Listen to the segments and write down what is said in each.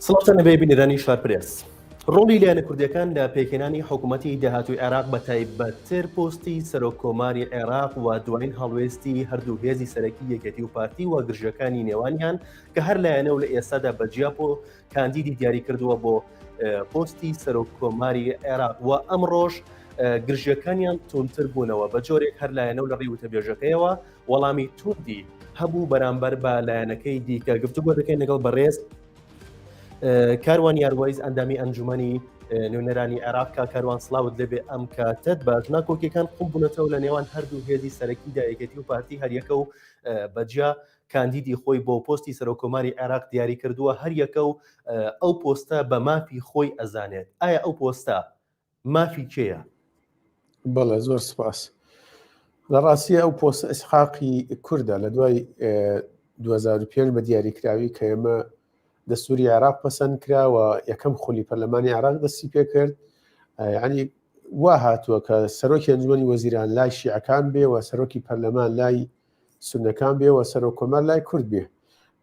سڵاتە نەبێ بینێرانی شارپرس. ڕۆڵی لایەنە کوردیەکان لە پێکێنانی حکوومەتی داهاتووی عێراق بە تایبەتتر پۆستی سەرۆککۆماری عێراق و دوایین هەڵوێستی هەردوو هێزی سەرەکی یەکێتی و پارتی و گرژەکانی نێوانیان کە هەر لایەنە و لە ئێستادا بەجیاپۆ کاندیدی دیاری کردووە بۆ پۆستی سەرۆککۆماری عێراق و ئەمڕۆژ گرژەکانیان تونتر بوونەوە بە جۆرێک هەر لایەنە و لە ڕێوتە بێژەکەیەوە وەڵامی توندی هەبوو بەرامبەر بە لایەنەکەی دیکە گفتوگۆ دەکەین لەگەڵ بەڕێز کاروان یاروایز ئەندامی ئەنجومەنی نوێنەرانی عێراق کا کاروان سڵاوت لەبێ ئەم کاتت باژنا کۆکیەکان قوم بوونەتەوە لە نێوان هەردوو هێزی سەرەکیدا یەکێتی و پارتی هەریەکە و بەجیا کاندیدی خۆی بۆ پۆستی سەرۆکۆماری عێراق دیاری کردووە هەریەکە و ئەو پۆستە بە مافی خۆی ئەزانێت. ئایا ئەو پۆستە مافی کێیە؟ بەڵێ زۆر سپاس. لە ڕاستیە ئەو پۆستە ئیسحاقی کوردە لە دوای 2005 بە دیاریکراوی کە ئێمە دەستوری عێراق پەسەند کراوە یەکەم خولی پەرلەمانی عێراق دەستی پێ کرد. ینی وا هاتووە کە سەرۆکی ئەنجومەنی وەزیران لای شیعەکان بێ و سەرۆکی پەرلەمان لای سونەکان بێ و سەرۆکۆمەر لای کورد بێ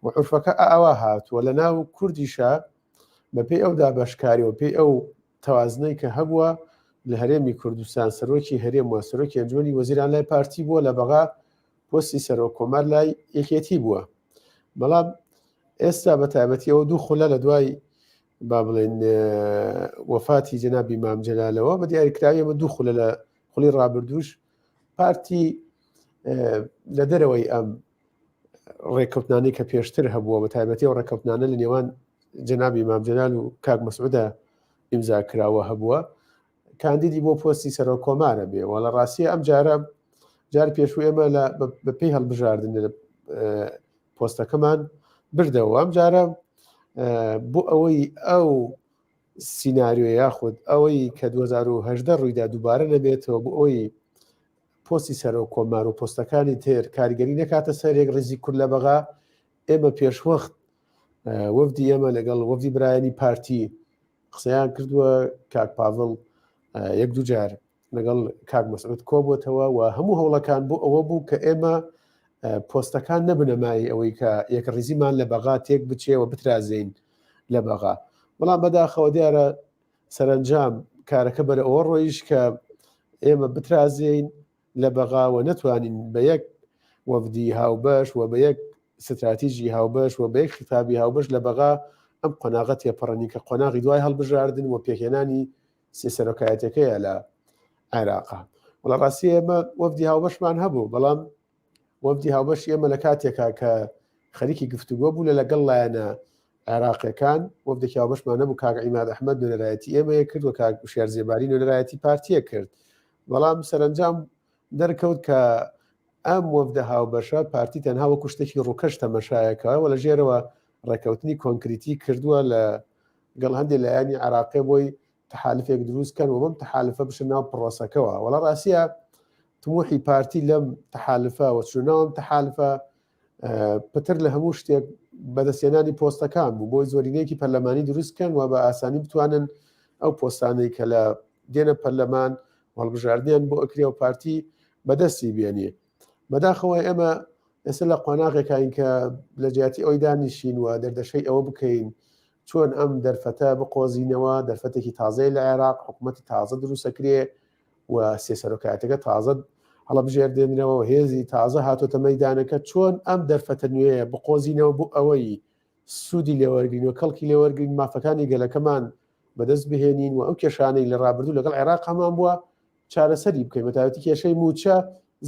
و عورفەکە ئاوا هاتووە لە ناو کوردیشە بەپێی ئەو دابەشکاری و پێی ئەو تەوازنەی کە هەبووە لە هەرێمی کوردستان سەرۆکی هەرێم و سەرۆکی ئەنجومەنی وەزیران لای پارتی بووە لە بەغا پۆستی سەرۆکۆمەر لای یەکێتی بووە. بەڵام ئێستا بە تایبەتیەوە دوو خولە لە دوای با بڵێن وەفاتی جەنابی مام جەلالەوە بە دیاریکراوی ئەمە دوو خولە لە خولی ڕابردووش پارتی لە دەرەوەی ئەم ڕێکەوتنانەی کە پێشتر هەبووە بە تایبەتی و ڕێکەوتنانە لە نێوان جەنابی مام جەلال و کاک مەسعودە ئیمزا کراوە هەبووە کاندیدی بۆ پۆستی سەرۆکۆمارە بێ و لە ڕاستیە ئەم جار پێشوو ئێمە بەپێی هەڵبژاردن لە پۆستەکەمان بردەوە. ئەم جارە بۆ ئەوەی ئەو سیناریۆ یاخود ئەوەی کە 2010 ڕوویدا دووبارە نەبێتەوە بۆ ئەوی پۆستی سەرۆکۆمار و پۆستەکانی تر کاریگەری نەکاتە سەرێک ڕێزی کورد لە بەغا ئێمە پێشوەخت وەفدی ئێمە لەگەڵ وەفدی برایانی پارتی قسەیان کردووە کاک پاڤڵ یەک دوو جار لەگەڵ کاک مەسعود کۆبووتەوە و هەموو هەوڵەکان بۆ ئەوە بوو کە ئێمە پۆستەکان نەبنەمای ئەوەی کە یەک ڕێزیمان لە بەغا تێک بچێەوە بترازین لە بەغا. بەڵام بەداخەوە دیارە سەرنجام کارەکە بەرە ئەوە ڕۆیش کە ئێمە بترازین لە بەغاوە نەتوانین بە یەک وەفدی هاوبەش و بە یەک ستراتیژی هاوبەش و بە یەک خیتابی هاوبەش لە بەغا ئەم قۆناغە تێپەڕنی کە قۆناغی دوای هەڵبژاردن و پێکێنانی سێسەرۆکایەتەکەیە لە عێراقا. وڵا ڕاستی ئێمە وەفدی هاوبەشمان هەبوو بەڵام وەفدی هاوبەشی ئێمە لە کاتێکا کە خەریکی گفتوگۆ بوو لەگەڵ لایەنە عێراقیەکان وەفدێکی هاوبەشمان نەبوو کاک عیماد ئەحمەد نوێنەرایەتی ئێمەیە کرد و کاک وشیار زێباری نوێنەرایەتی پارتیە کرد. بەڵام سەرنجام دەرکەوت کە ئەم وەفدە هاوبەشە پارتی تەنها وەکو شتێکی ڕووکەش تەمەشایەکەوە و لە ژێرەوە ڕێکەوتنی کۆنکریتی کردووە لە گەڵ هەندێک لایانی عێراقی بۆی تەحالفێک دروستکەن و بەم تەحالفە بشن ناو پڕۆسەکەەوە. وەڵا ڕاستیە تموحی پارتی لەم تەحالفە و چوناوم تەحالفە پتر لە هەموو شتێک بەدەستێنانی پۆستەکان بوو بۆی زۆرینەیەکی پەرلەمانی دروستکەن و بە ئاسانی بتوانن ئەو پۆستانەی کە لە دێنە پەرلەمان هەڵبژاردنیان بۆ ئەکرێ و پارتی بەدەستی بێنێ. بەداخەوە ئێمە ئێستا لە قۆناغێکین کە لە جیاتی ئەوی دانیشین و دەردەشەی ئەوە بکەین چۆن ئەم دەرفەتە بقۆزینەوە دەرفەتێکی تازای لە عێراق حکوومەتی تازە دروستەکرێ و سێسەرۆکایەتەکە تازە هەڵبژێردێنرەوە و هێزی تازە هاتۆتە مەیدانەکە چۆن ئەم دەرفەتە نوێیە بقۆزینەوە بۆ ئەوەی سوودی لێوەرگین و کەڵکی لێوەرگین مافەکانی گەلەکەمان بەدەست بهێنین و ئەو کێشانەی لە ڕابردوو لەگەڵ عێراق هەمان بووە چارەسەری بکەین بەتایبەتی کێشەی موچە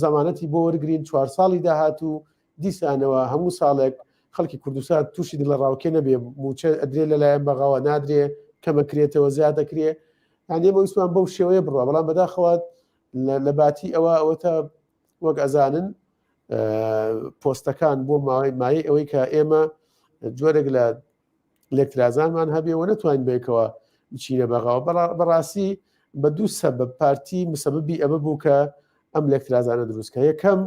زەمانەتی بۆ وەرگین 4 ساڵی داهاتوو دیسانەوە هەموو ساڵێک خەڵکی کوردستان تووشی لە ڕاوکێ نەبێ موچە ئەدرێ لەلایەن بەغاوە نادرێ کەمەکرێتەوە زیاد دەکرێ یعنی ئێمە ویسمان بەو شێوەیە بڕوە. بەڵام بەداخەوە لە باتی ئەوەتە وەک ئەزانن پۆستەکان بۆ مای ئەوەی کە ئێمە جۆرێک لە لێکترازانمان هەبێ و نەتوانین بێکەوە بچینە بەغاوە. بەڕاستی بە دوو سەبەب پارتی مسەبەبی ئەمە بوو کە ئەم لێکترازانە دروستکە. یەکەم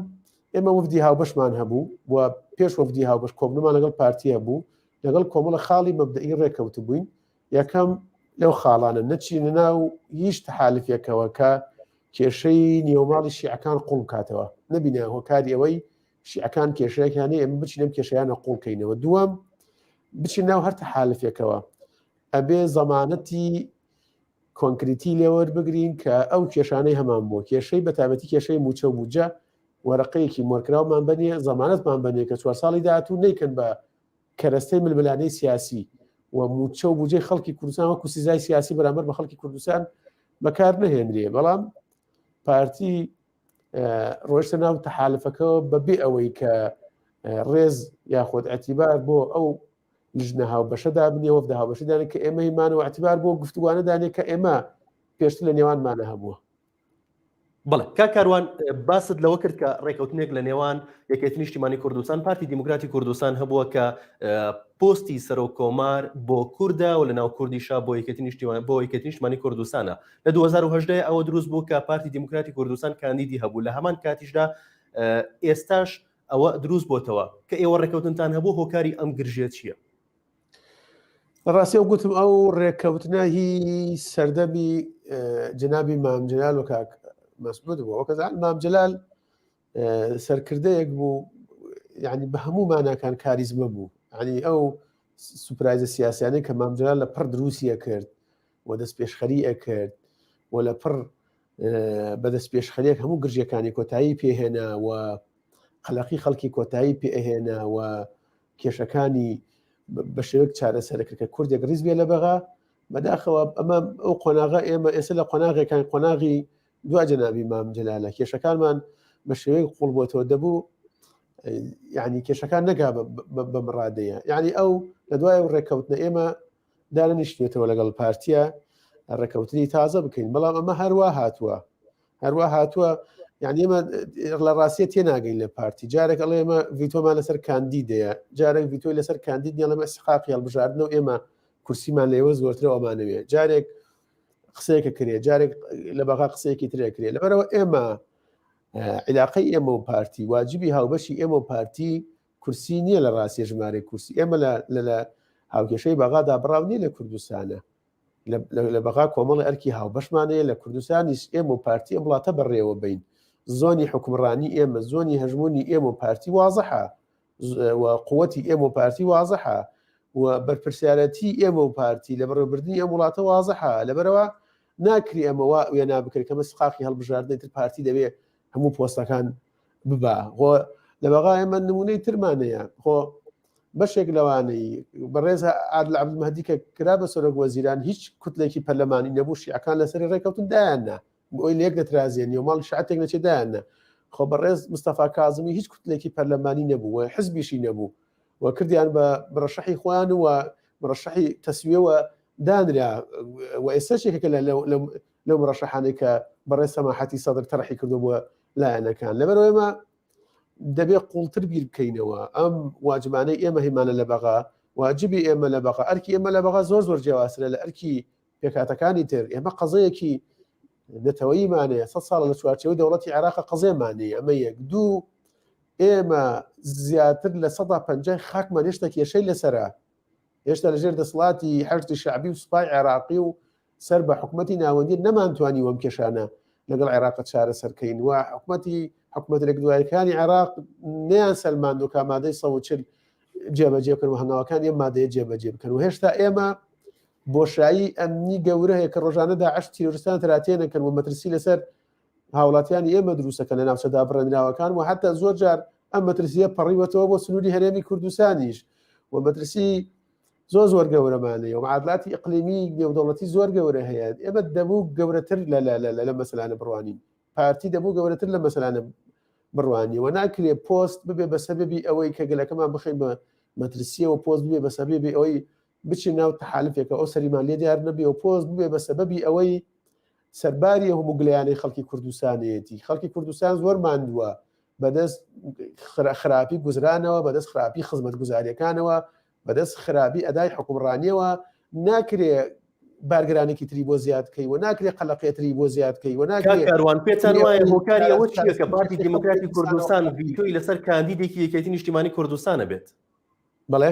ئێمە وەفدی هاوبەشمان هەبوو و پێش وەفدی هاوبەش کۆبنەمان لەگەڵ پارتی هەبوو لەگەڵ کۆمەڵە خاڵی مەبدەئی ڕێکەوت بووین. یەکەم لەو خاڵانە نەچینە ناو هیچ تەحالفێکەوە کە کێشەی نێوماڵی شیعەکان قوڵ بکاتەوە نەبینە هۆکاری ئەوەی شیعەکان کێشەیەکیانەیە ئێمە بچینەم کێشەیانە قوڵکەینەوە. دووەم بچین ناو هەر تەحالفێکەوە ئەبێ زەمانەتی کۆنکریتی لێوەربگرین کە ئەو کێشانەی هەمان بۆ کێشەی بەتابەتی کێشەی موچە و بوجە وەرەقەیەکی مۆرکراومان بنێ زەمانەتمان بنێ کە 4 ساڵی داهاتوو نیکەن بە کەرەستەی ململانەی سیاسی و موچە و بوجەی خەڵکی کوردستان وەکو سزای سیاسی بەرامبەر بە خەڵکی کوردستان بەکار نەهێنرێ بەڵام پارتی ڕۆیشتە ناو تەحالفەکەەوە بەبێ ئەوەی کە ڕێز یاخۆت ئەتیبار بۆ ئەو لژنە هاوبەشەدا بنێ وەفدە هاوبەشەدانێ کە ئێمە هیمانەوە ئەتیبار بۆ گفتوگوانەدانێ کە ئێمە پێشتر لە نێوانمانە هەبووە. بەڵێ کاکاروان باست لەوە کرد کە ڕێکەوتنێک لە نێوان یەکێتی نیشتیمانی کوردستان پارتی دیموکراتی کوردستان هەبووە کە پۆستی سەرۆکۆمار بۆ کووردە و لە ناو کوردیشا بۆ یەکێتی نیشتیمانی کوردستانە لە 2010 ئەوە دروست بوو کە پارتی دیموکراتی کوردستان کاندیدی هەبوو لە هەمان کاتیشدا ئێستاش ئەوە دروست بۆتەوە کە ئێوە ڕێکەوتنتان هەبوو هۆکاری ئەم گرژێت چییە؟ ڕاستی ئەو گوتم ئەو ڕێککەوتنە هی سەردەمی جنابی مامجلال و کاک مەسعود بوو وەکەزان مامجلال سەرکردەیەک بوو یعنی بە هەموو ماناکان کاریزمە بوو ینی ئەو سوپرایزە سیاسیانەی کە مامجلال لە پڕ دروستیە کرد و دەست پێشخەریە کرد و لە پڕ بەدەست پێشخەریەک هەموو گرژەکانی کۆتایی پێهێنا و قەلەقی خەڵکی کۆتایی پێهێنا و کێشەکانی بە شێوەیەک چارەسەرەکرد کە کوردێک ڕیز بێ لە بەغا بەداخەوە ئەمە ئەو قۆناغا ئێمە ئێستا لە قۆناغێکان قۆناغی دوا جەنابی مامجلالە کێشەکانمان بە شێوەیەک قوڵ بۆتەوە دەبوو یعنی کێشەکان نەگا بە مڕادەیە یعنی ئەو لە دوای ڕێکەوتنە ئێمە دانەنیشتێتەوە لەگەڵ پارتیە ڕێکەوتنی تازە بکەین بەڵام ئەمە هەروە هاتووە یعنی ئێمە لە ڕاستیە تێناگەین لە پارتی جارێک ئەڵێ ئێمە ڤیتۆمان لەسەر کاندیدەیە جارێک ڤیتۆی لەسەر کاندید نیە لەمە ئیسحاقی هەڵبژاردنەوە ئێمە کورسیمان لێوە زۆرترە ئەمانەوێ جارێک قسەیەکە کرێ جارێک لە بەغا قسەیەکی ترێ کرێ لەبەرەوە ئێمە علاقەی ئێمە و پارتی واجبی هاوبەشی ئێمە و پارتی کورسی نییە لە ڕاستیە ژمارە کورسی ئێمە لە هاوکێشەی بەغادا بڕاو نیە لە کوردستانە لە بەغا کۆمەڵی ئەرکی هاوبەشمانەیە لە کوردستانیش ئێمە و پارتی ئەم وڵاتە بەڕێوە بین زۆنی حکومڕانی ئێمە زۆنی هەژمونی ئێمە و پارتی وازەحە و قووەتی ئێمە و پارتی وازەحە و بەرپرسیارەتی ئێمە و پارتی لە بەڕێوەبردننی ئەم وڵاتە وازەحە لەبەرەوە ناکری ئەمەوە وێ نابکرد کەمە سقاقی هەڵبژاردنی تر پارتی دەبێت هەموو پۆستەکان ببا خۆ لە بەغا ئێمە نمونەی ترمانەیە خۆ بەشێک لەوانەی بەڕێز عادل عەبدولمەهدی کە کرا بە سەرۆک وەزیران هیچ کوتلێکی پەرلەمانی نەبوو شیعەکان لەسەری ڕێکەوتن دایاننا بۆی لەیەک دەترازێنی و ماڵی شعاتێک نەچێ دایاننا خۆ بەڕێز مستەفا کاظمی هیچ کوتلێکی پەرلەمانی نەبوو و حزبیشی نەبوو و کردیان بە مڕەشەحی خۆیان و مڕەشەحی تەسویەوە دانرا و ئێستاشێکەکە لەو مڕەشەحانەی کە بەڕێز سەماحەتی سەدر تەرحی کردو بووە لایەنەکان لەبەرەوە ئێمە دەبێت قوڵتر بیر بکەینەوە ئەم واجبانەی ئێمە هیمانە لە بەغا واجبی ئێمە لە بەغا ئەرکی ئێمە لە بەغا زۆر جیاوازترە لە ئەرکی پێکاتەکانی تر ئێمە قەزەیەکی نەتەوەیمانەیە 100 ساڵ لە چوارچەوەی دەوڵەتی عێراق قەزەیمانەیە ئەمە یەک دوو ئێمە زیاتر لە 150 خاکمان هێشتا کێشەی لەسەرە هێشتا لەژێر دەسڵاتی حەشتی شعبی و سوپای عێراقی و سەر بە حکومەتی ناوەندی نەمانتوانی وەم کێشانە لەگەڵ عێراق چارەسەرکەین و حکومەتێک دوایەکانی عێراق نیان سەلماند و کامادەی 140 جێبەجێ بکەن و هەناوەکان ئێمە مادەیە جێبەجێ بکەن و هێشتا ئێمە بۆشایی ئەمنی گەورە هەیە کە ڕۆژانە داعش تیرۆریستان تراتێنەکەن و مەترسی لەسەر هاوڵاتیانی ئێمە دروستەکەن لە ناوچەدا بڕێنراوەکان و حتا زۆر جار ئەم مەترسیە پەڕیوەتەوە بۆ سنووری هەرێمی کوردستانیش و مەترسی زۆر گەورەمانەیە و معادلاتی ئیقلیمی نێودەوڵەتی زۆر گەورە هەیە ئێمە دەبوو گەورەتر لە مەسەلانە بڕوانین پارتی دەبوو گەورەتر لە مەسەلانە بڕوانی و ناکرێ پۆست ببێ بە سەبەبی ئەوەی کە گەلەکەمان بخەین بە مەترسیە و پۆست ببێ بە سەبەبی ئەوەی بچین ناو تەحالفێکە ئەو سەریمان لێ دیار نەبێ و پۆست ببێ بە سەبەبی ئەوەی سەرباری هەموو گلەیانەی خەڵکی کوردستانەتی خەڵکی کوردستان زۆر ماندووە بەدەست خراپی گوزرانەوە بەدەست خراپی خزمەت گوزاریەکانەوە بەدەست خراپی ئەدای حکومڕانیەوە ناکرێ بارگرانێکی تری بۆ زیادکەی و ناکرێ قەلەقێتری بۆ زیادکەی و ناکەوان پێتان وایە هۆکاری ئەوە چییە کە پارتی دیموکراتی کوردستان ڤیتۆی لەسەر کاندیدێکی یەکێتی نیشتیمانی کوردستانە بێت بەڵێ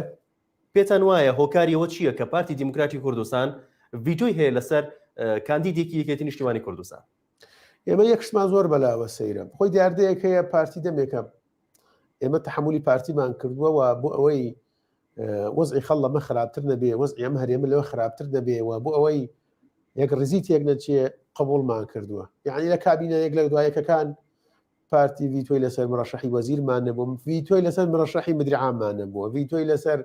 پێتان وایە هۆکاری ئەوە چییە کە پارتی دیموکراتی کوردستان ڤیتۆی هەیە لەسەر کاندیدێکی یەکێتی نیشتیمانی کوردستان ئێمە یەکشمان زۆر بەلاوە سەیرە خۆی دیاردەیەک هەیە پارتی دەمێکە ئێمە تەحملی پارتیمان کردووە و بۆ ئەوەی وەزعی خەڵ لەمە خراپتر نەبێ وەزعی ئەم هەرێمە لەوە خراپتر نەبێ و بۆ ئەوەی یەک ڕزیتێک نەچێ قبولمان کردووە یعنی لە کابینە یەک لە دوایەکەکان پارتی ڤیتۆی لەسەر مڕەشەحی وەزیرمان نەبووم ڤیتۆی لەسەر مڕەشەحی مدیری عاممان نەبووە ڤیتۆی لەسەر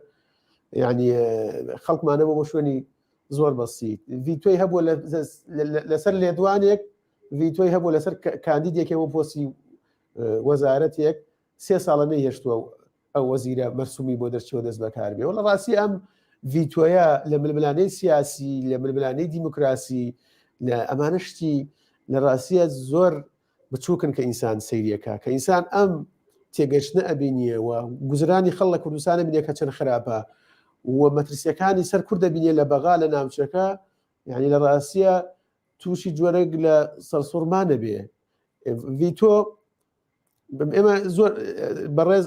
یعنی خەڵکمان نەبوو بۆ شوێنی زۆر بەسیت ڤیتۆی هەبووە لەسەر لێدوانێک ڤیتۆی هەبوو لەسەر کاندیدێکی بۆ پۆستی وەزارەتێک 3 ساڵە نەهێشتووە ئەو وەزیرە مەرسومی بۆ دەرچەوە دەست بەکار بێ وڵە ڕاستی ئەم ڤیتۆیە لە ململانەی سیاسی لە ململانەی دیموکراسی لە ئەمانە شتی لە ڕاستیە زۆر بچووکن کە ئینسان سەیریەکە کە ئینسان ئەم تێگەشتنە ئەبینیەوە گوزرانی خەڵ لە کوردستانە بینێ کە چەند خراپە و مەترسیەکانی سەر کوردە بینێ لە بەغا لە ناوچەکە یعنی لە ڕاستیە تووشی جوەرەك لە سەرسوڕمانە بێ ڤیتۆ ئێمە زۆر بەڕێز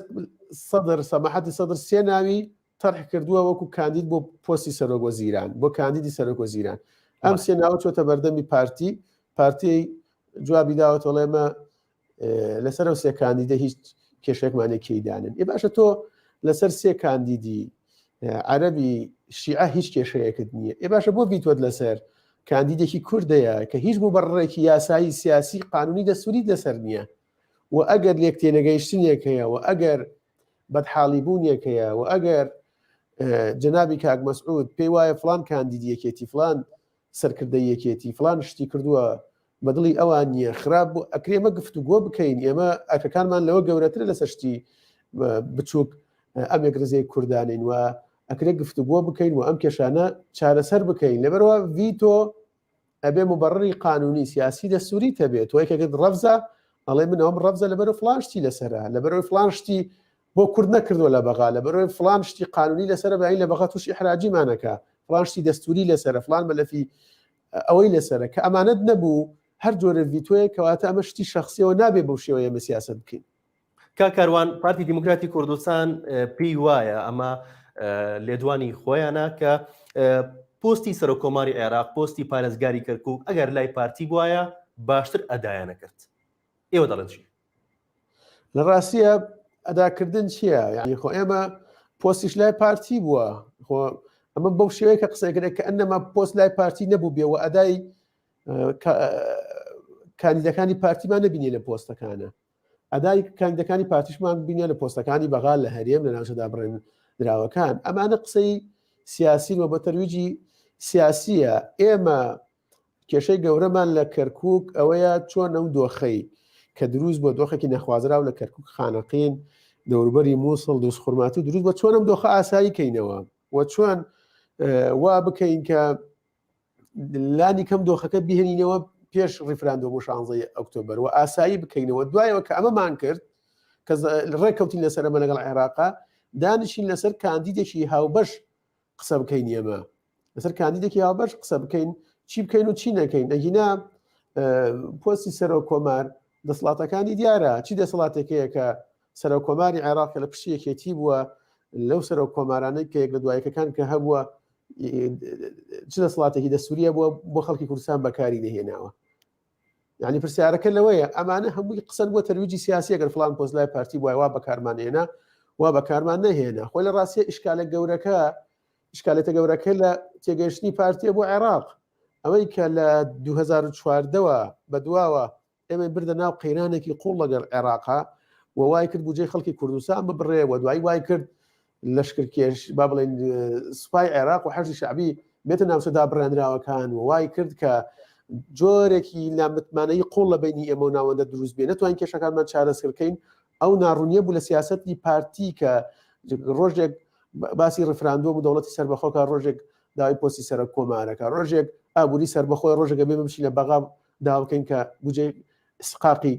سەدر سەماحەتی سەدر 3 ناوی تەرح کردووە وەکو کاندید بۆ پۆستی سەرۆکوەزیران بۆ کاندیدی سەرۆکوەزیران ئەم 3 ناوە چۆتە بەردەمی پارتی جوابی داوەتەوە ئێمە لەسەر ئەو 3 کاندیدە هیچ کێشێکمانێک کەیدانن ێ باشە تۆ لەسەر 3 کاندیدی عەرەبی شیعە هیچ کێشەیەکت نییە ێ باشە بۆ ڤیتۆت لەسەر کاندیدێکی کوردەیە کە هیچ مبەڕێکی یاسایی سیاسی قانونی دەسووری لەسەر نییە و ئەگەر لێک تێنەگەیشتنێک هەیە و ئەگەر بەدحاڵیبوونێک هەیە و ئەگەر جنابی کاک مەسعود پێی وایە فلان کاندیدیەکێتی فلان سەرکردەیەکێتی فلان شتی کردووە بەدڵی ئەوان نییە خراپ بوو ئەکرێمە گفتوگۆ بکەین ئێمە ئەرکەکانمان لەوە گەورەترە لەسەر شتی بچووک ئەمێک ڕزەی کوردانین و ئەکرێ گفتوگۆ بکەین و ئەم کێشانە چارەسەر بکەین لەبەرەوە ڤیتۆ ئەبێ مبەڕڕی قانونی سیاسی دەسووری تەبێت تۆ یەکێکت ڕەفزە ئەڵێ من ئەوم ڕەفزە لەبەرەوە فلان شتی لەسەرە لەبەرەوەی فلان شتی بۆ کورد نەکردووە لە بەغا لەبەرەوەی فلان شتی قانونی لەسەرە بەعین لە بەغا تووشی حراجیمانەکە فلان شتی دەستوری لەسەرە فلان مەلەفی ئەوەی لەسەرە کە ئەمانەت نەبوو هەر جۆرە ڤیتۆیە کەواتە ئەمە شتی شخصیەوە نابێ بەو شێوەیە ئێمە سیاسەت بکەین کاکاروان پارتی دیموکراتی کوردستان پێی وایە ئەمە لێدوانی خۆیانە کە پۆستی سەرۆکۆماری عێراق پۆستی پارێزگاری کەرکووک ئەگەر لای پارتی بواە باشتر ئەدایانە کرد ئێوە دەڵێن چی لە ڕاستیە ئەداکردن چییە یعنی خۆ ئێمە پۆستیش لای پارتی بووە خۆ ئەمە بەو شێوەیە کە قسەکرێت کە ئەنەما پۆست لای پارتی نەبوو بێەوە ئەدای کاندیدەکانی پارتیمان نەبینێ لە پۆستەکانە ئەدای کاندیدەکانی پارتیشمان بینێ لە پۆستەکانی بەغا لە هەرێم لە ناوچەدا بڕێن دراوەکان ئەمانە قسەی سیاسین و بە تەرویجی سیاسیە ئێمە کێشەی گەورەمان لە کەرکووک ئەوەیە چۆن ئەو دۆخەی کە دروست بۆ دۆخێکی نەخوازراو لە کەرکووک خانەقین دەوروبەری مووسڵ دروست خورمات و دروست بە چۆن ئەم دۆخە ئاسایی کەینەوە و چۆن وا بکەین کە لانی کەم دۆخەکە بهێنینەوە پێش ڕیفراندۆ بۆ 16 ئۆکتۆبەر و ئاسایی بکەینەوە دوایەوە کە ئەمەمان کرد کە ڕێککەوتین لەسەر ئەمە لەگەڵ عێراقا دانیشین لەسەر کاندیدێکی هاوبەش قسە بکەین ئێمە لەسەر کاندیدێکی هاوبەش قسە بکەین چی بکەین و چی نەکەین ئەگینا پۆستی سەرۆکۆمار دەسەڵاتەکانی دیارە چی دەسەڵاتێکەیە کە سەرۆکۆماری عێراق لە پشتیەکێتی بووە لەو سەرۆکۆمارانەی کە یەک لە دوایەکەکان کە هەبووە چ دەسەڵاتێکی دەسووریە بۆ خەڵکی کوردستان بەکاری نەهێناوە یعنی پرسیارەکە لەوەیە ئەمانە هەمووی قسەن بۆ تەرویجی سیاسی ئەگەر فلان پۆست لای پارتی بووە وا بەکارمان هێنا وا بەکارمان نەهێنا خۆی لە ڕاستیە ئیشکالە گەورەکە ئیشکالێتە گەورەکە لە تێگەیشتنی پارتیە بۆ عێراق ئەوەی کە لە 2014ەوە بەدواوە ئێمە بردە ناو قەیرانێکی قوڵ لەگەڵ عێراقا و وای کرد بودجەی خەڵکی کوردستان ببڕێ و دوای وای کرد لەشکرکێش با بڵێن سوپای عێراق و حەشی شعبی بێتە ناوچەدا بڕێنراوەکان و وای کرد کە جۆرێکی نامتمانەی قوڵ لە بینی ئێمە و ناوەندە دروست بێ نەتوانین کێشەکانمان چارەسەرکەین ئەو ناڕوونیە بوو لە سیاسەتی پارتی کە ڕۆژێک باسی ڕفراندۆ و دەوڵەتی سەربەخۆکە ڕۆژێک داوای پۆستی سەرۆک کۆمارەکە ڕۆژێک ئابووری سەربەخۆی ڕۆژێکە بێ بمشی لە بەغا داوەکەین کە بودجەی سقاقی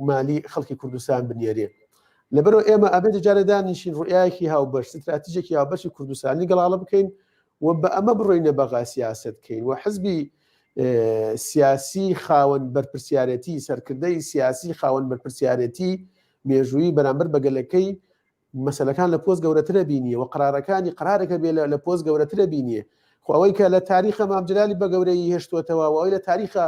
مالی خەڵکی کوردستان بنێرێ لەبەرەوە ئێمە ئەبێت جارە دانیشین ڕوئایەکی هاوبەش استراتیژێکی هاوبەشی کوردستانی گەڵاڵە بکەین و بە ئەمە بڕۆینە بەغا سیاست بکەین و حزبی سیاسی خاوەن بەرپرسیارەتی سەرکردەی سیاسی خاوەن بەرپرسیارەتی مێژووی بەرامبەر بەگەلەکەی مەسەلەکان لە پۆست گەورەترە بینیە و قرارەکانی قرارێکە بێ لە پۆست گەورەترە بینیە خۆ ئەوەی کە لە تاریخە مامجلالی بە گەورەی هێشتوتەوە و ئەوەی لە تاریخە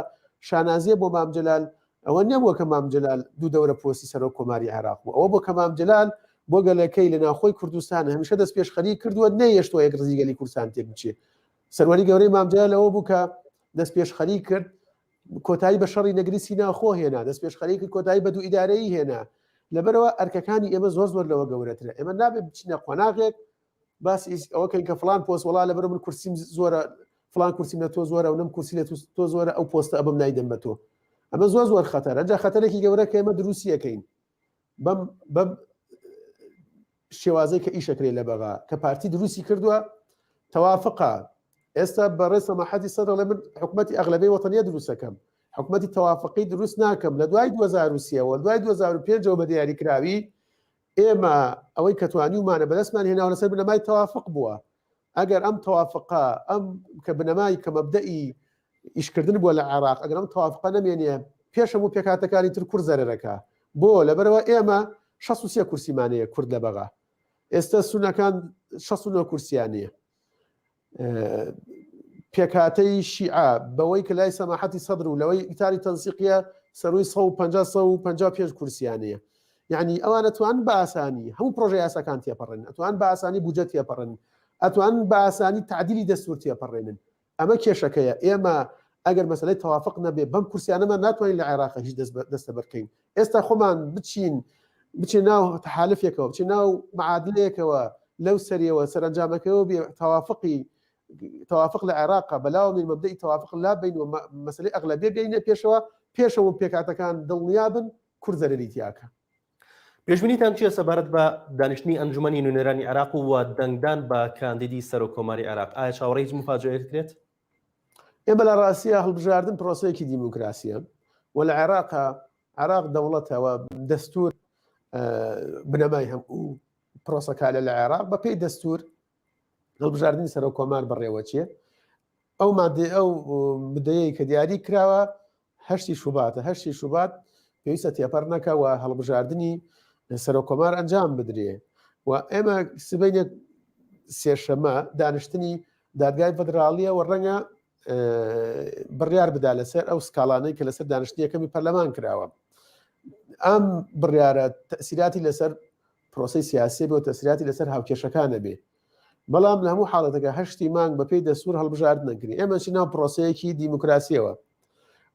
شانازیە بۆ مامجلال ئەوە نەبووە کە مامجلال دوو دەورە پۆستی سەرۆک کۆماری عێراق بوو ئەوە بۆ کە مامجلال بۆ گەلەکەی لە ناوخۆی کوردستان هەمیشە دەست پێشخەری کردووە نەیەشتۆ یەک ڕزی گەلی کوردستان تێک بچێ سەروەری گەورەی مامجلال لەوە بوو کە دەست پێشخەری کرد کۆتایی بە شەڕی نەگریسی ناوخۆ هێنا دەست پێشخەری کرد کۆتایی بە دوو ئیدارەیی هێنا لەبەرەوە ئەرکەکانی ئێمە زۆر لەوە گەورەترە ئێمە نابێت بچینە قۆناغێک باسی ئەوەکەین کە فلان پۆست وڵا لەبەر من کورسیم زۆرە فلان کورسیم لە تۆ زۆرە و نەم کورسی لە تۆ زۆرە ئەو پۆستە ئەبم نایدەم بە تۆ ئەمە زۆر خەتەرە ئەجا خەتەرێکی گەورە کە ئێمە دروستیەکەین بەم شێوازەی کە ئیشەکرێ لە بەغا کە پارتی دروستی کردووە تەوافقا ئێستا بەڕێ سەماحەتی سەدە لە من حکومەتی ئەغلبەی وەتەنیە دروستەکەم حکومەتی تەوافقی دروست ناکەم لە دوای 2023 دوای 2005 بە دیاریکراوی ئێمە ئەوەی کە توانیمانە بەدەستمان هێناوە لەسەر بنەمای تەوافق بووە ئەگەر ئەم تەوافقا ئەم کە بنەمای کە مەبدەئی ئیشکردن بووە لە عێراق ئەگەر ئەم تەوافقا نەمێنێ پێشەم و پێکهاتەکانی تر کورد زەرەرەکە بۆ لەبەرەوە ئێمە 63 کورسیمانەیە کورد لە بەغا ئێستا سونەکان 69 کورسیانەیە پێکهاتەی شیعە بەوەی کە لای سەماحەتی سەدر و لەوەی ئیتاری تەنسیقیە سەروی 150 کورسیانەیە یعنی ئەوانە توان بە ئاسانی هەموو پرۆژە یاساکان تێپەڕێن ئەتوان بە ئاسانی بودجە تێپەڕن ئەتوان بە ئاسانی تعدیلی دەستور تێپەڕێنن ئەمە کێشەکەیە ئێمە ئەگەر مەسەلەی تەوافق نەبێ بەم کورسیانەمان ناتوانین لە عێراق هیچ دەستە بەرکەین ئێستا خۆمان بچین ناو تەحالفێکەوە بچین ناو معادلەیەکەوە لەو سەریەوە سەرنجامەکەەوە بێ تەوافق لە عێراقا بەلاوەین مەبدەئی تەوافق لا بین و مەسەلەی ئەغلبیە بینە پێشەوە پێکاتەکان دڵنیابن کورد زەرەری تیاکە پێشبینیتان چیە سەبارەت بە دانیشتنی ئەنجومەنی نوێنەرانی عێراق و دەنگدان بە کاندیدی سەرۆکۆماری عێراق ئایا چاوەڕێی مفاجئەیەک کرێت؟ ئێمە لە ڕاستیە هەڵبژاردن پرۆسەیەکی دیموکراسیە و لە عێراق دەوڵەتەوە دەستور بنەمای هەموو پرۆسەکە لە عێراق بە پێی دەستور هەڵبژاردننی سەرۆکۆمار بەڕێوە چیە ئەو مادێ ئەو بدەیەی کە دیاری کراوە هەشتی شوبات پێویستە تێپەڕ نەکەوە هەڵبژاردننی سەرۆکۆمار ئەنجام بدرێ و ئێمە سبەینێک سێشەمە دانیشتنی دادگای فەدراڵیە و ڕەنگە بڕیار بدا لەسەر ئەو سکاڵانەی کە لەسەر دانیشتنیەکەمی پەرلەمان کراوە ئەم بڕیارە تەسیراتی لەسەر پرۆسی سیاسی بێ و تەسیراتی لەسەر هاوکێشەکانە بێ بەڵام لە هەموو حاڵەتەکە هەشتی مانگ بە پێی دەستور هەڵبژاردن نەکرێ ئێمە چی ناو پرۆسەیەکی دیموکراسیەوە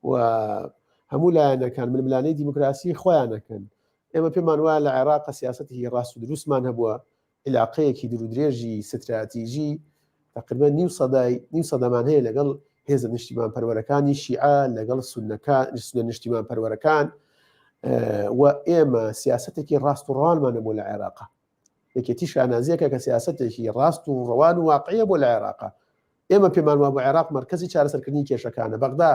و هەموو لایەنەکان ململانەی دیموکراسی خۆیانەکەن ئێمە پێمان وایە لە عێراق سیاسەتی ڕاست و دروستمان هەبووە علاقەیەکی درودرێژی ستراتیژی تقریبا نیو سەدەمان هەیە لەگەڵ هێزە نیشتیمان پەروەرەکانی شیعە لەگەڵ سونە نیشتیمان پەروەرەکان و ئێمە سیاسەتێکی ڕاست و ڕەوانمانە بۆ لە عێراقا یەکێتی شانازیەکە کە سیاسەتێکی ڕاست و ڕەوان و واقعیە بۆ لە عێراقا ئێمە پێمان وا بۆ عێراق مرکزی چارەسەرکردنی کێشەکانە بەغدا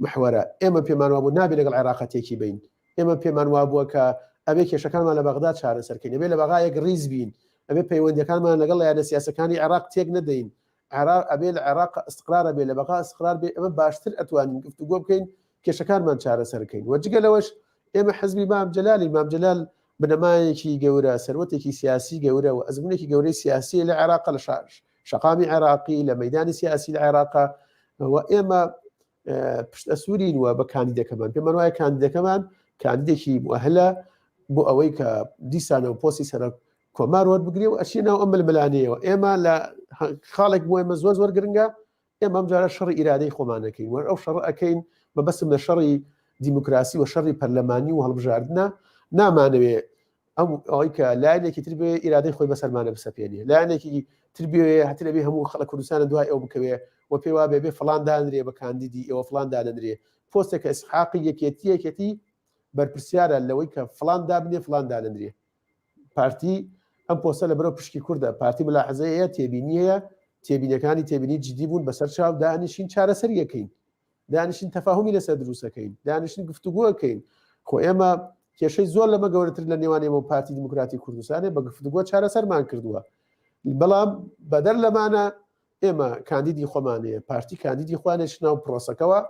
محوەرە ئێمە پێمان وا بوو نابێ لەگەڵ عێراقا تێکی بین ئێمە پێمان وا بووە کە ئەبێ کێشەکانمان لە بەغدا چارەسەرکردین ئەبێ لە بەغا یەک ڕیز بین ئەبێ پەیوەندیەکانمان لەگەڵ یانە سیاسەکانی عێراق تێک نەدەین ئەبێ لە عێراق استقرار بێ لە بەغا استقرار بێ ئەمە باشتر ئەتوانین گفتوگۆ بکەین کێشەکانمان چارەسەرکەین وەجگە لەوەش ئێمە حزبی مام جەلال بنەمایەکی گەورە سەروەتێکی سیاسی گەورە و ئەزمونێکی گەورەی سیاسی لە عێراق لە شەقامی عێراقی لە مەیدانی سیاسی لە عێراقا و ئێمە پشت ئەسوورین وە بە کاندیدەکەمان پێمان وایە کاندیدەکەمان کاندیدێکی مؤهلە بۆ ئەوەی کە دیسانە و پۆستی سەر کۆمار وەربگرێ و ئەچی ناو ئەم ململانەیەوە ئێمە لە خاڵێک بۆ ئێمە زۆر گرنگە ئێمە ئەم جارە شەڕی ئیرادەی خۆمانەکەین وەر ئەو شەڕ ئەەکەین بەبەستم لە شەڕی دیموکراسی و شەڕی پەرلەمانی و هەڵبژاردنە نامانەوێ ئەوەی کە لایەنێکی تر بێ ئیرادەی خۆی بەسەرمانە بسەپێنێ لایەنێکی تر بێ هەتی لەبێ هەموو خەڵک کوردستانە دوای ئەو بکەوێ و پێی وا بێ فڵان دانرێ بە کاندیدی ئێوە فڵان دانەدرێ پۆستێکە ئیسحاقی یەکێتی بەرپرسیارە لەوەی کە فڵان دابنێ فڵان دانەدرێ پارتی ئەم پۆستە لە بەرەو پشکی کووردە پارتی ملاحەزەیە تێبینیەیە تێبینەکانی تێبینی جدی بوون بەسەر چاو دانیشین چارەسەر یەکەین دانیشین تەفاهمی لەسەر دروستەکەین دانیشین گفتوگۆەکەین خۆ ئێمە کێشەی زۆر لەمە گەورەتر لە نێوانێمە و پارتی دیموکراتی کوردستانێ بە گفتوگۆ چارەسەرمان کردووە بەڵام بەدەر لەمانە ئێمە کاندیدی خۆمانەیە پارتی کاندیدی خوانێش ناو پرۆسەکەەوە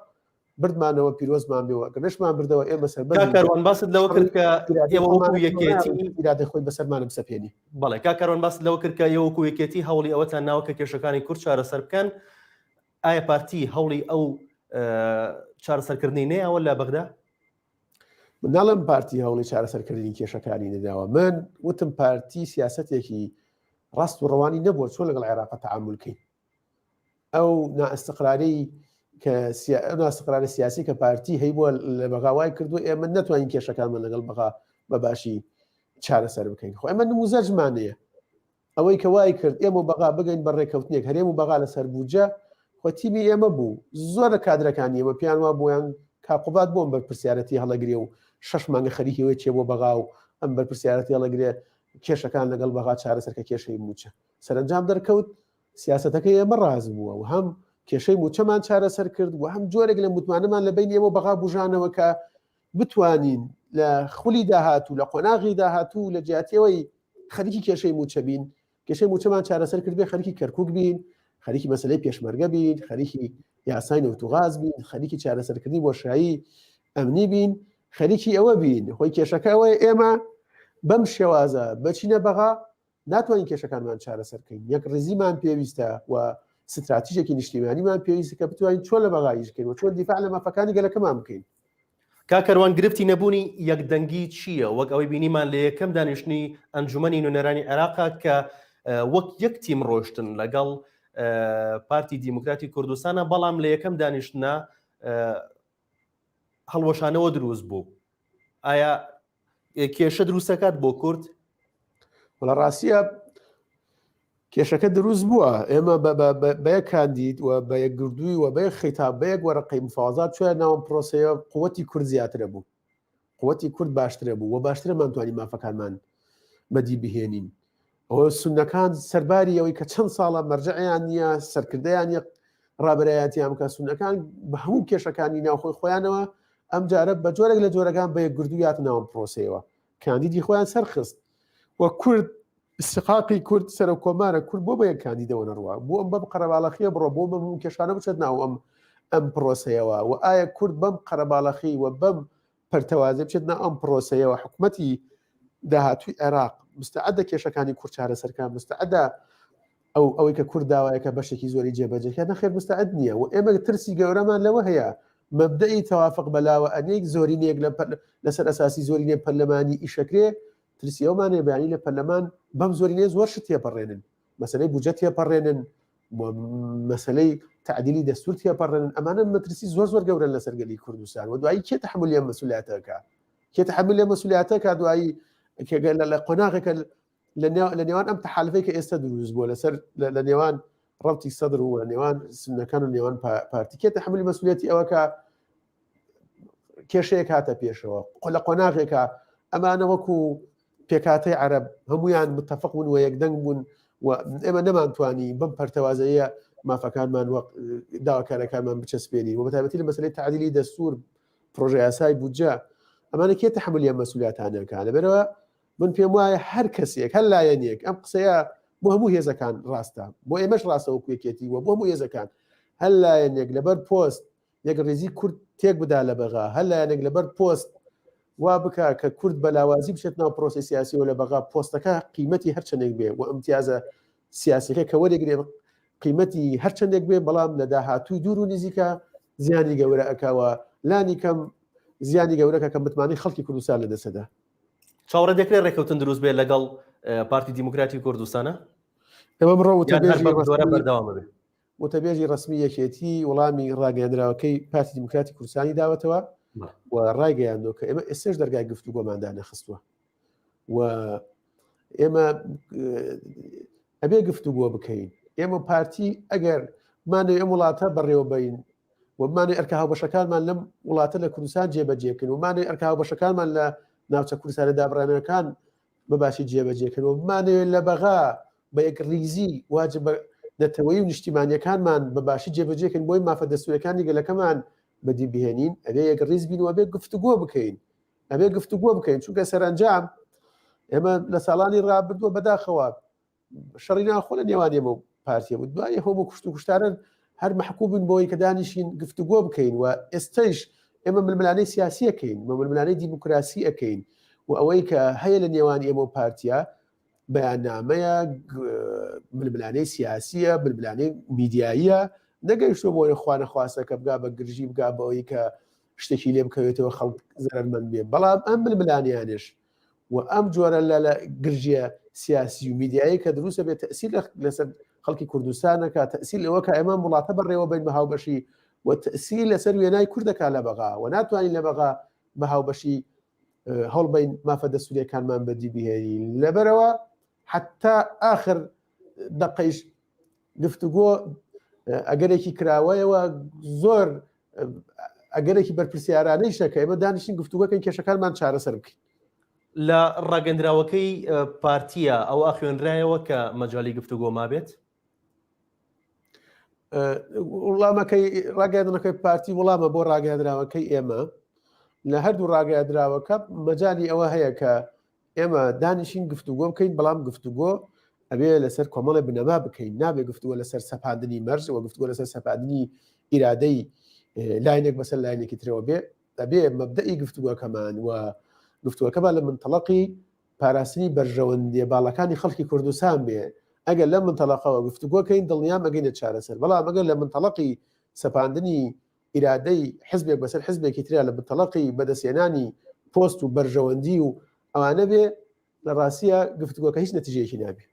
بردمانەوە پیرۆزمان بێەوە گەشمان بردەوە ئێمە کاکەروان باست لەوە کرد کە ئێوە وەکو یەکێتی ئیرادەی خۆی بەسەرمانە بسەپێنی بەڵێ کاکەروان باست لەوە کرد کە ئێوە وەکو یەکێتی هەوڵی ئەوەتان ناوە کە کێشەکانی کورد چارەسەر بکەن ئایا پارتی هەوڵی ئەو چارەسەرکردنی نەیەوە لە بەغدا ناڵم پارتی هەوڵی چارەسەرکردنی کێشەکانی نەداوە. من وتم پارتی سیاسەتێکی ڕاست و ڕەوانی نەبووە چۆن لەگەڵ عێراق تەعاملکەین. ئەو نائستقراری کە ناستقراری سیاسی کە پارتی هەیبووە لە بەغاوای کردو ئێمە نەتوانین کێشەکانمان لەگەڵ بەغا بەباشی چارەسەر بکەین. خۆ ئێمە نموزەرجمانەیە ئەوەی کە وای کرد ئێمە بەغا بگەین بەڕێکەوتنێک هەرێم و بەغا لەسەر بووجە خۆ تیمی ئێمە بوو زۆر لە کادرەکانی ئێمە پیان وا بۆیان کاقوبات بۆم بەرپرسیارەتی هەڵەگرێ و 6 مانگە خەریکیەوەی چێ بۆ بەغا و ئەم بەرپرسیارەتی هەڵەگرێ کێشەکان لەگەڵ بەغا چارەسەرکە کێشەی موچە سەرنجام دەرکەوت سیاسەتەکەی ئێمە ڕاز بووە و هەم کێشەی موچەمان چارەسەر کرد و هەم جۆرێک لە متمانەمان لە بین ئێمە بەغا بژانەوە کە بتوانین لە خولی داهاتوو لە قۆناغی داهاتوو لە جیاتیەوەی خەریکی کێشەی موچە بین کێشەی موچەمان چارەسەر کرد بێ خەریکی کەرکووک بین خەریکی مەسلەی پێشمەرگە بین خەریکی یاسای نەوتوغاز بین خەریکی چارەسەرکردنی بۆشایی ئەمنی بین خەریکی ئەوە بین خۆی کێشەکەەوەی ئێمە بەم شێوازە بچینە بەغا ناتوانین کێشەکانمان چارەسەرکەین یەک ڕێزیمان پێویستە و ستراتیژێکی نیشتیمانیمان پێویستە کە بتوانین چۆن لە بەغایشکەین و چۆن دیفاع لە مافەکانی گەلەکەمان بکەین. کاکەروان گرفتی نەبوونی یەکدەنگی چییە؟ وەک ئەوەی بینیمان لە یەکەم دانیشتنی ئەنجومەنی نوێنەرانی عێراقا کە وەک یەک تیم ڕۆشتن لەگەڵ پارتی دیموکراتی کوردستانە بەڵام لە یەکەم دانیشتنا هەڵوەشانەوە دروست بوو. ئایا کێشە دروستەکات بۆ کورد؟ وڵا ڕاستیە کێشەکە دروست بووە ئێمە بەیە کاندید و بە یەکگردووی و بە خیتاب بە یەک وەرەقەی مفاوازات چۆن ناوم پرۆسەیە قووەتی کورد زیاترە بوو قووەتی کورد باشترە بوو و باشترمان توانی مافەکانمان بەدی بهێنین ئەوە سونەکان سەرباری ئەوەی کە چەند ساڵە مەرجەعیان نییە سەرکردیان یەک ڕابرایەتیان کە سونەکان بە هەموو کێشەکانی ناوخۆی خۆیانەوە ئەم جارە بە جۆرێک لە جۆرەکان بە یەکگردوویات ناوم پرۆسەیەوە کاندیدی خۆیان سەرخست وە کورد استقاقی کورد سەر و کۆمارە کورد بۆ بە یەک کاندیدەوە نەڕوە بۆ ئەم بەم قەرەباڵەخیە بڕۆ بۆ بەم کێشانە بچێت ناو ئەم پرۆسەیەوە و ئایا کورد بەم قەرەباڵەخی و بەم پەرتەوازە بچێت نا ئەم پرۆسەیەوە حکوومەتی داهاتووی عێراق مستعدە کێشەکانی کورد چارەسەرکان مستعدە ئەوەی کە کورد داوایەکە بەشێکی زۆری جێبەجێکە نەخێر مستعد نییە و ئێمە ترسی گەورەمان لەوە هەیە مەبدەئی تەوافق بەلاوە ئەنێک زۆرینەیەک لەسەر ئەساسی زۆرینێ پەرلەمانی ئیشەکرێ ترسی ئەومانێ بەیانی لە پەرلەمان بەم زۆرینەیە زۆر شت تێپەڕێنن مەسەلەی بودجە تێپەڕێنن مەسەلەی تعدیلی دەستور تێپەڕێنن ئەمانە مەترسی زۆر زۆر گەورن لەسەر گەلی کوردستان و دوایی کێ تەحملی ئەم مەسئولیاتەکە کێ تەحملی ئەم مەسئولیاتەکە دوایی لە قۆناغێکە لە نێوان ئەم تەحالفەی کە ئێستا دروست بووە لەسەر لە نێوان ڕەوتی سەدر و لە نێوان سنەکان و نێوان پارتی کێ تەحملی مەسئولیەتی ئەوەکە کێشەیەک هاتە پێشەوە لە قۆناغێکە ئەمانە وەکو پێکاتەی عەرەب هەمویان متفق بوون و یەکدەنگ بوون و ئێمە نەمانتوانی بەم پەرتەوازەیە مافەکانمان داواکارەکانمان بچەسپێنی و بەتایبەتی لە مەسەلەی تعدیلی دەستور پرۆژە یاسای بودجە ئەمانە کێ تەحملی ئەم مەسئولیاتانەکە لەبەرەوە من پێم وایە هەر کەسێک هەر لایەنێک ئەم قسەیە بۆ هەموو هێزەکان ڕاستە بۆ ئێمەش ڕاستە وەکو یەکێتی وە بۆ هەموو هێزەکان هەر لایەنێک لەبەر پۆست یەک ڕێزی کورد تێک بدا لە بەغا هەر لایەنێک لەبەر پۆست وا بکە کە کورد بەلاوازی بچێت ناو پرۆسی سیاسی و لە بەغا پۆستەکە قیمەتی هەرچەندێک بێ و ئەمتیازە سیاسەکە کە وەرەگرێ قیمەتی هەرچەندێک بێ بەڵام لە داهاتووی دوور و نزیکە زیانی گەورە ئەکاوە لانی کەم زیانی گەورەکە کە متمانەی خەڵکی کوردستان لە دەسەدا چاوەڕێ دەکرێت ڕێکەوتن دروست بێت لەگەڵ پارتی دیموکراتی کوردستانە ئێمە بڕۆ وتەبێژی ڕسمی یەکێتی وەڵامی ڕاگەاندراوەکەی پارتی دیموکراتی کوردستانی داوەتەوە و ڕایگەیاندۆ کە ئێمە ئێستش دەرگای گفتوگۆماندا نەخستووە و ئێمە ئەبێ گفتوگۆ بکەین ئێمە پارتی ئەگەر مانەوێ ئەم وڵاتە بەڕێوەبین و مانەوێ ئەرکە هاوبەشەکانمان لەم وڵاتە لە کوردستان جێبەجێکن و مانەوێ ئەرکە هاوبەشەکانمان لە ناوچە کوردستانە دابڕانەکان بەباشی جێبەجێکن و مانەوێت لە بەغا بە یەک ریزی واجب نەتەوەی و نیشتیمانیەکانمان بەباشی جێبەجێکن بۆی مافە دەستورەکانی گەلەکەمان بەدی بهێنین ئەبێ یەک ڕیز بین و ئەبێ گفتوگۆ بکەین ئەبێ گفتوگۆ بکەین چونکە سەرنجام ئێمە لە ساڵانی ڕابردووە بەداخەوە شەڕی ناخۆ لە نێوان ئێمە و پارتیە بود دوای هەموو کوشت و کوشتارن هەر محکوبن بۆی کە دانیشین گفتوگۆ بکەین و ئێستەش ئێمە ململانەی سیاسی ئەەکەین ململانەی دیموکراسی ئەەکەین و ئەوەی کە هەیە لە نێوان ئێمە و پارتیە بەیاننامەیە ململانەی سیاسیە ململانەی میدیاییە نەگەیشتۆ بۆی خوانەخواستە کە بگا بە گرژی بگا بەوەی کە شتێکی لێ بکەوێتەوە خەڵک زەرمەند بێ بەڵام ئەم ململانیانش و ئەم جۆرە لە گرژیە سیاسی و میدیایی کە دروستە بێت تەسیل لەسەر خەڵکی کوردستانەکە تەسیل ئەوە کە ئێمە وڵاتە بەڕێوە بین بە هاوبەشی و تەسیل لەسەر وێنای کوردەکە لە بەغا و ناتوانین لە بەغا بە هاوبەشی هەڵبین مافە دەستوریەکانمان بەدی بهێنی لەبەرەوە حتا آخر دقەیش گفتوگۆ ئەگەرێکی کراوەیەوە زۆر ئەگەرێکی بەرپرسیارانەی شەکە ئێمە دانیشتین گفتوگۆکەین کێشەکانمان چارەسەر بکەین. لە ڕاگەندراوەکەی پارتیە ئەوە خوێنرایەوە کە مەجای گفتوگۆ مابێت؟ وڵامەکەی ڕاگەاندنەکەی پارتی وڵامە بۆ ڕاگەاندراوەکەی ئێمە لە هەردوو ڕاگەاندراوەکە مەجای ئەوە هەیە کە ئێمە دانیشین گفتوگۆ بکەین بەڵام گفتوگۆ ئەبێ لەسەر کۆمەڵی بنەما بکەین نابێ گفتوگۆ لەسەر سەپاندنی مەرج و گفتوگۆ لەسەر سەپاندنی ئیرادەی لاینێک بەسەر لاینێکی ترەوە بێ ئەبێ مەبدەئی گفتوگۆکەمان و گفتوگۆکەمان لە منتەڵەقی پاراستنی بەرژەوەندێ باڵەکانی خەڵکی کوردستان بێ ئەگەر لە منتەڵەقەوە گفتوگۆکەین دڵنیام ئەگەینە چارەسەر بەڵام ئەگەر لە منتەڵەقی سەپاندنی ئیرادەی حزبێک بەسەر حزبێکی تریا لە منتەڵەقی بەدەستێنانی پۆست و بەرژەوەندی و ئەوانە بێ لە ڕاستیە گفتوگۆکە هیچ نەتیجەیەکی نابێ.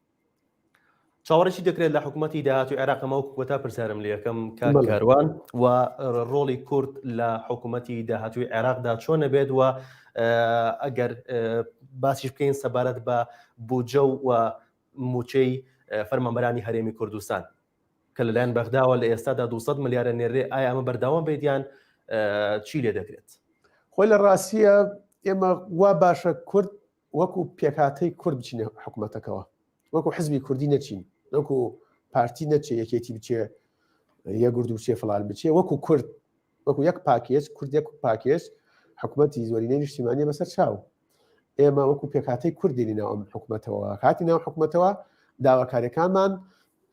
چاوەڕێکی دەکرێت لە حکوومەتی داهاتوی عێراقەمە و کۆتا پرسیارم لە یەکەم کاروان و ڕۆڵی کورد لە حکوومەتی داهاتوی عێراقدا چۆنە بێت و ئەگەر باسیش بکەین سەبارەت بە بودجە و موچەی فەرمانبەرانی هەرێمی کوردستان کە لەلایەن بەغداوە لە ئێستادا 200 ملیارە نێرێ ئایا ئەمە بەرداوام بێتیان چی لێ دەکرێت؟ خۆی لە ڕاستیە ئێمە وا باشە کورد وەکو پێکاتەی کورد بچینە حکوومەتەکەەوە وەکو حزبی کوردی نەچین وەکو پارتی نەچێ یەکێتی بچێ یە گورد و بچێ فڵان بچێ وەکو کورد وەکو یەک پاکێج کورد یەک پاکێج حکوومەتی زۆرینەی نیشتیمانی بەسەر چاو ئێمە وەکو پێکاتەی کوردی ناو ئەم حکوومەتەوە کاتی ناو حکوومەتەوە داواکاریەکانمان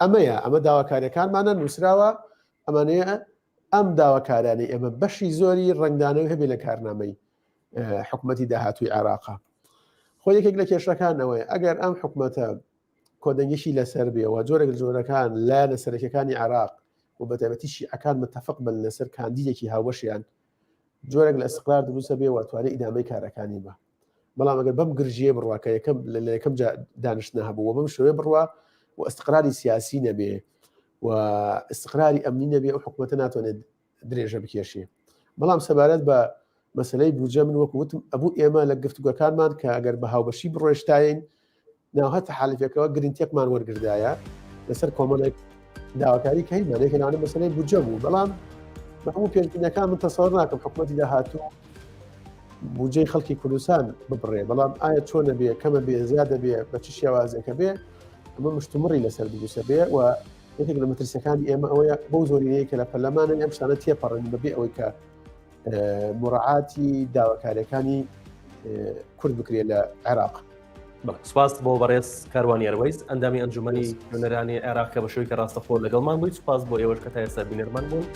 ئەمەیە ئەمە داواکاریەکانمانە نووسراوە ئەمانەیە ئەم داواکارانەی ئێمە بەشی زۆری ڕنگدانەوە هەبێ لە کارنامەی حکوومەتی داهاتووی عێراقا خۆ یەکێک لە کێشەکانەوەی ئەگەر ئەم حکوومەتە کۆدەنگیشی لەسەر بێەوە جۆرێک جۆرەکان لایەنە سەرەکیەکانی عێراق و بەتایبەتی شیعەکان متفق بن لەسەر کاندیدێکی هاوبەشیان جۆرێک لە ئیستیقرار دروستە بێ و توانێت ئیدامەی کارەکانی بە بەڵام ئەگەر بەم گرژیە بڕوا کە لە یەکەم دانیشتنە هەبوو بەم شوێ بڕوا و ئیستیقراری سیاسی نەبێ و ئیستیقراری ئەمنی نەبێ ئەو حکوومەتە ناتوانێت درێژە بکێشێ بەڵام سەبارەت بە مەسلەی بودجە من وەکوتم ئەبوو ئێمە لە گفتوگۆکانمان کە ئەگەر بە هاوبەشی بڕۆشتاین ناوهەتە حالفێکەوە گرنگتێکمان وەرگردایە لەسەر کۆمەڵێک داواکاری کە هیمانێکەوانە مەسلەی بودجە بوو بەڵام بە هەموو پێشبینەکان من تەسەوەر ناکەم حکوومەتی داهاتوو بودجەی خەڵکی کوردستان ببڕێ بەڵام ئایا چۆنە بێ کەمە بێ زیادە بێ بە چ شێوازێکە بێ ئەمە مشتومڕی لەسەر دروستە بێ و یەکێک لە مەترسیەکانی ئێمە ئەوەیە بەو زۆرینەیە کە لە پەرلەمانە ئەم شتانە تێپەڕن بەبێ ئەوەی کە مراعاتی داواکاریەکانی کورد بکرێت لە عێراق. سپاس بۆ بەڕێز کاروانی ئەروەیس ئەندامی ئەنجومەنی نوێنەرانی عێراق کە بە شوەی کە ڕاستەخۆ لەگەڵمان بوویت سپاس بۆ ئێوەش کە تا ئێستا بینەرمان بوون.